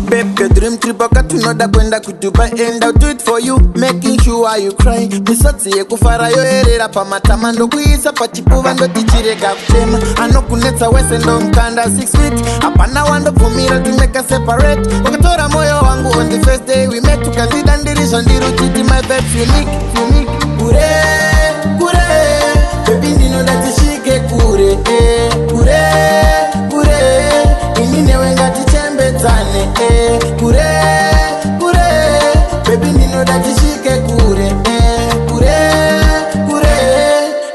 Baby, dream trip akatunoda kwenda ku Dubai and I'll do it for you, making sure you cry. Misotsi yekufara yoerera pamatama ndokuisa pachipuva ndotichirega kutema. Anokunetsa wese ndo mkanda 6 feet, hapana wandobvumira to make us separate. Wakatora moyo wangu on the first day we met, tukazidandirisha ndiruchiti my vibes unique. Kure, kure, baby ndinoda tishike kure, kure, kure, iminewe ngati chembedzane, kure, kure, baby ndinoda tishike kure, kure, kure,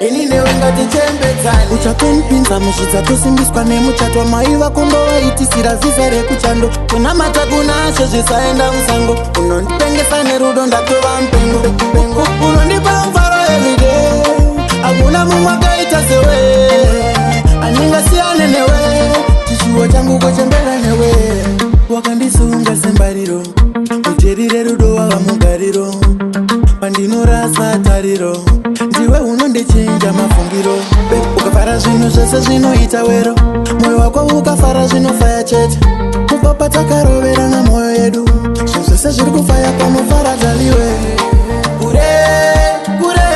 iminewe ngati chembedzane. Uchapenipinza mushidza tosimbiswa nemuchato maiva kundovaitisira zizere kuchando. Kuna matakuna ashe zvisaenda musango, unonditengesa nerudo ndatova mpengo. Unondipa mfaro everyday, hakuna mumwe akaita sewe, andingasiyane newe, chishuwo changu kochembera newe. Wakandisunga sembariro, uterire rudo wava mugariro, pandinorasa tariro, ndiwe unondichinja mafungiro. Ukafara zvinhu zvese zvinoita wero, moyo wako ukafara zvinofaya chete. Kupapa takarovera namwoyo yedu, zvinhu zvese zviri kufaya panofara dzaliwe. Kure, kure,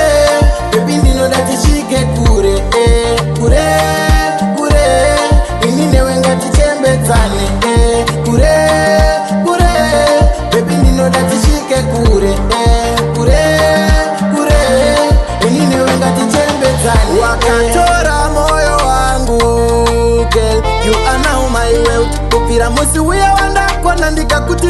baby ndinoda tishike kure, kure, kure, ini newe ngatichembedzane, kure, kure, baby ndinoda tishike kure, kure, kure, ini newe ngatichembedzane. Wakatora moyo wangu, girl, you are now my wealth. Kupira musi uya wandakona ndikakuti